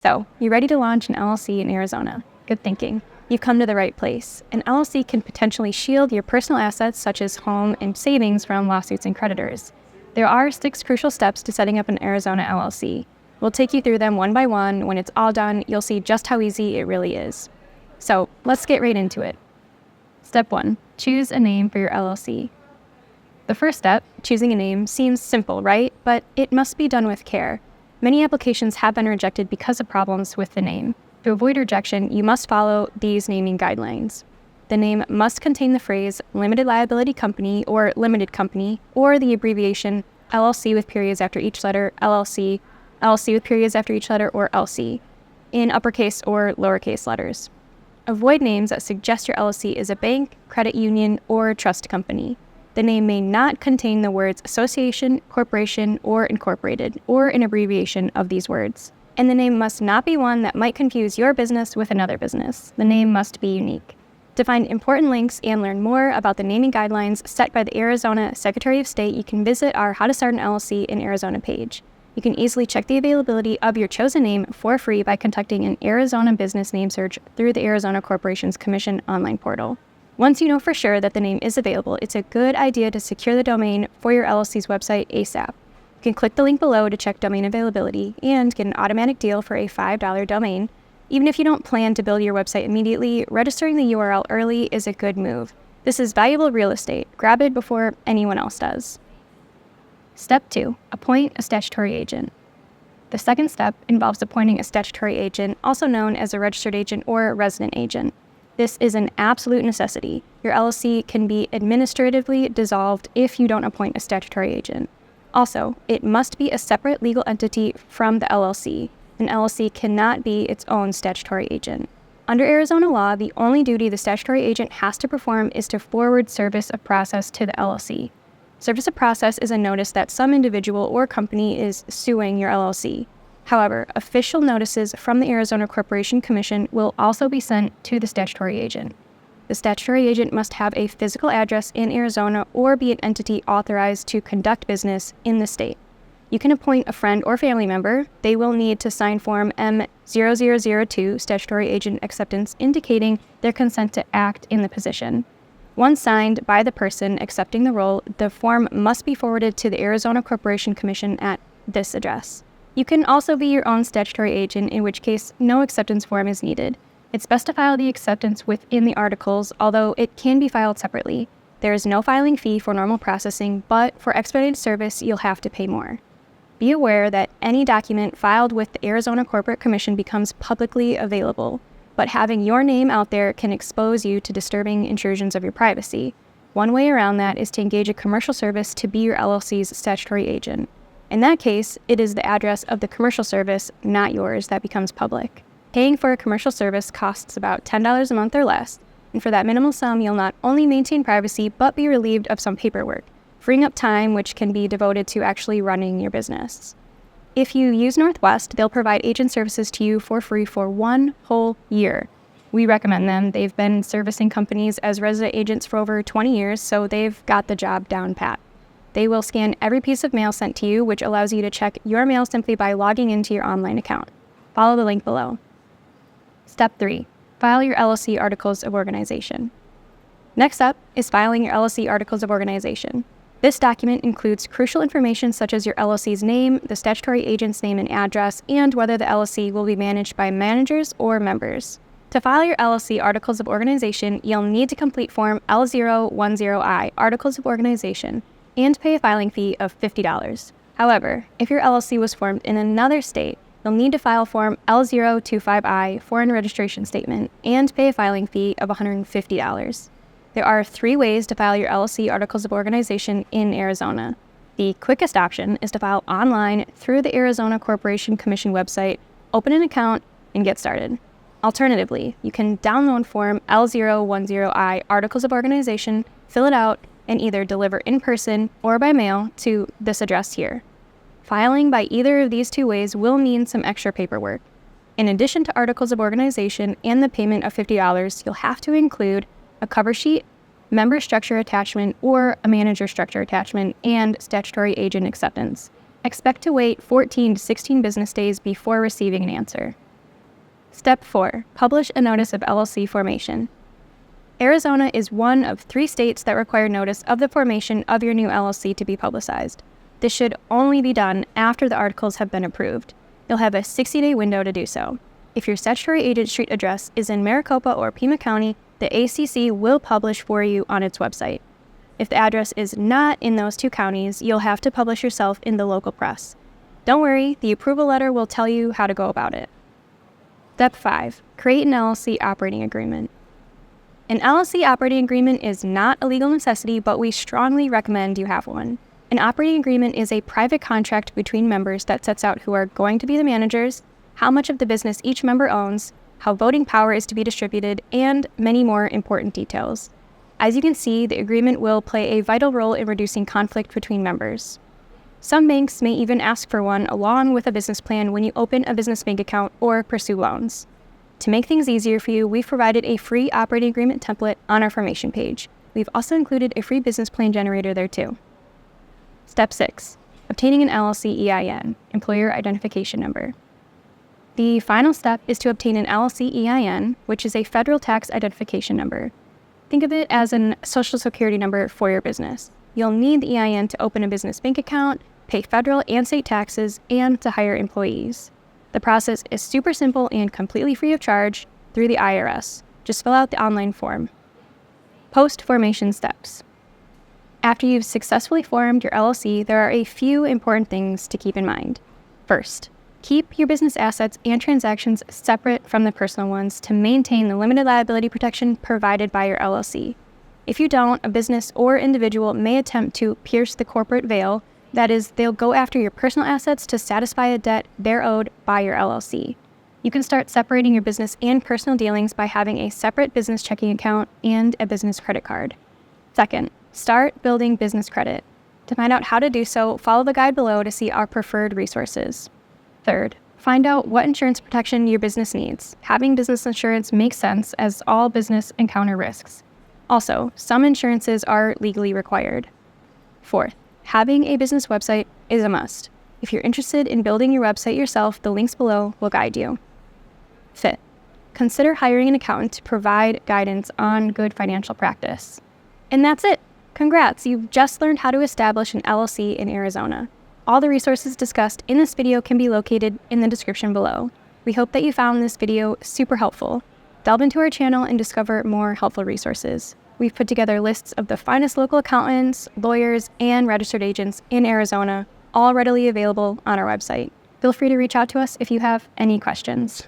So, you ready to launch an LLC in Arizona? Good thinking. You've come to the right place. An LLC can potentially shield your personal assets such as home and savings from lawsuits and creditors. There are 6 crucial steps to setting up an Arizona LLC. We'll take you through them one by one. When it's all done, you'll see just how easy it really is. So, let's get right into it. Step 1. Choose a name for your LLC. The first step, choosing a name, seems simple, right? But it must be done with care. Many applications have been rejected because of problems with the name. To avoid rejection, you must follow these naming guidelines. The name must contain the phrase limited liability company or limited company, or the abbreviation LLC with periods after each letter, LLC, LLC with periods after each letter, or LC, in uppercase or lowercase letters. Avoid names that suggest your LLC is a bank, credit union, or trust company. The name may not contain the words association, corporation, or incorporated, or an abbreviation of these words. And the name must not be one that might confuse your business with another business. The name must be unique. To find important links and learn more about the naming guidelines set by the Arizona Secretary of State, you can visit our How to Start an LLC in Arizona page. You can easily check the availability of your chosen name for free by conducting an Arizona business name search through the Arizona Corporations Commission online portal. Once you know for sure that the name is available, it's a good idea to secure the domain for your LLC's website ASAP. You can click the link below to check domain availability and get an automatic deal for a $5 domain. Even if you don't plan to build your website immediately, registering the URL early is a good move. This is valuable real estate. Grab it before anyone else does. Step 2. Appoint a statutory agent. The second step involves appointing a statutory agent, also known as a registered agent or a resident agent. This is an absolute necessity. Your LLC can be administratively dissolved if you don't appoint a statutory agent. Also, it must be a separate legal entity from the LLC. An LLC cannot be its own statutory agent. Under Arizona law, the only duty the statutory agent has to perform is to forward service of process to the LLC. Service of process is a notice that some individual or company is suing your LLC. However, official notices from the Arizona Corporation Commission will also be sent to the statutory agent. The statutory agent must have a physical address in Arizona or be an entity authorized to conduct business in the state. You can appoint a friend or family member. They will need to sign Form M0002, Statutory Agent Acceptance, indicating their consent to act in the position. Once signed by the person accepting the role, the form must be forwarded to the Arizona Corporation Commission at this address. You can also be your own statutory agent, in which case no acceptance form is needed. It's best to file the acceptance within the articles, although it can be filed separately. There is no filing fee for normal processing, but for expedited service, you'll have to pay more. Be aware that any document filed with the Arizona Corporate Commission becomes publicly available, but having your name out there can expose you to disturbing intrusions of your privacy. One way around that is to engage a commercial service to be your LLC's statutory agent. In that case, it is the address of the commercial service, not yours, that becomes public. Paying for a commercial service costs about $10 a month or less, and for that minimal sum, you'll not only maintain privacy, but be relieved of some paperwork, freeing up time which can be devoted to actually running your business. If you use Northwest, they'll provide agent services to you for free for 1 whole year. We recommend them. They've been servicing companies as resident agents for over 20 years, so they've got the job down pat. They will scan every piece of mail sent to you, which allows you to check your mail simply by logging into your online account. Follow the link below. Step 3. File your LLC Articles of Organization. Next up is filing your LLC Articles of Organization. This document includes crucial information such as your LLC's name, the statutory agent's name and address, and whether the LLC will be managed by managers or members. To file your LLC Articles of Organization, you'll need to complete Form L010I, Articles of Organization, and pay a filing fee of $50. However, if your LLC was formed in another state, you'll need to file Form L025I, Foreign Registration Statement, and pay a filing fee of $150. There are 3 ways to file your LLC Articles of Organization in Arizona. The quickest option is to file online through the Arizona Corporation Commission website, open an account, and get started. Alternatively, you can download Form L010I, Articles of Organization, fill it out, and either deliver in person or by mail to this address here. Filing by either of these 2 ways will mean some extra paperwork. In addition to Articles of Organization and the payment of $50, you'll have to include a cover sheet, member structure attachment, or a manager structure attachment, and statutory agent acceptance. Expect to wait 14 to 16 business days before receiving an answer. Step 4. Publish a notice of LLC formation. Arizona is one of 3 states that require notice of the formation of your new LLC to be publicized. This should only be done after the articles have been approved. You'll have a 60-day window to do so. If your statutory agent street address is in Maricopa or Pima County, the ACC will publish for you on its website. If the address is not in those 2 counties, you'll have to publish yourself in the local press. Don't worry, the approval letter will tell you how to go about it. Step 5. Create an LLC operating agreement. An LLC operating agreement is not a legal necessity, but we strongly recommend you have one. An operating agreement is a private contract between members that sets out who are going to be the managers, how much of the business each member owns, how voting power is to be distributed, and many more important details. As you can see, the agreement will play a vital role in reducing conflict between members. Some banks may even ask for one along with a business plan when you open a business bank account or pursue loans. To make things easier for you, we've provided a free operating agreement template on our formation page. We've also included a free business plan generator there too. Step 6. Obtaining an LLC EIN, Employer Identification Number. The final step is to obtain an LLC EIN, which is a federal tax identification number. Think of it as a social security number for your business. You'll need the EIN to open a business bank account, pay federal and state taxes, and to hire employees. The process is super simple and completely free of charge through the IRS. Just fill out the online form. Post-formation steps. After you've successfully formed your LLC, there are a few important things to keep in mind. First, keep your business assets and transactions separate from the personal ones to maintain the limited liability protection provided by your LLC. If you don't, a business or individual may attempt to pierce the corporate veil. That is, they'll go after your personal assets to satisfy a debt they're owed by your LLC. You can start separating your business and personal dealings by having a separate business checking account and a business credit card. Second, start building business credit. To find out how to do so, follow the guide below to see our preferred resources. Third, find out what insurance protection your business needs. Having business insurance makes sense as all business encounter risks. Also, some insurances are legally required. Fourth, having a business website is a must. If you're interested in building your website yourself, the links below will guide you. Fifth, consider hiring an accountant to provide guidance on good financial practice. And that's it. Congrats, you've just learned how to establish an LLC in Arizona. All the resources discussed in this video can be located in the description below. We hope that you found this video super helpful. Delve into our channel and discover more helpful resources. We've put together lists of the finest local accountants, lawyers, and registered agents in Arizona, all readily available on our website. Feel free to reach out to us if you have any questions.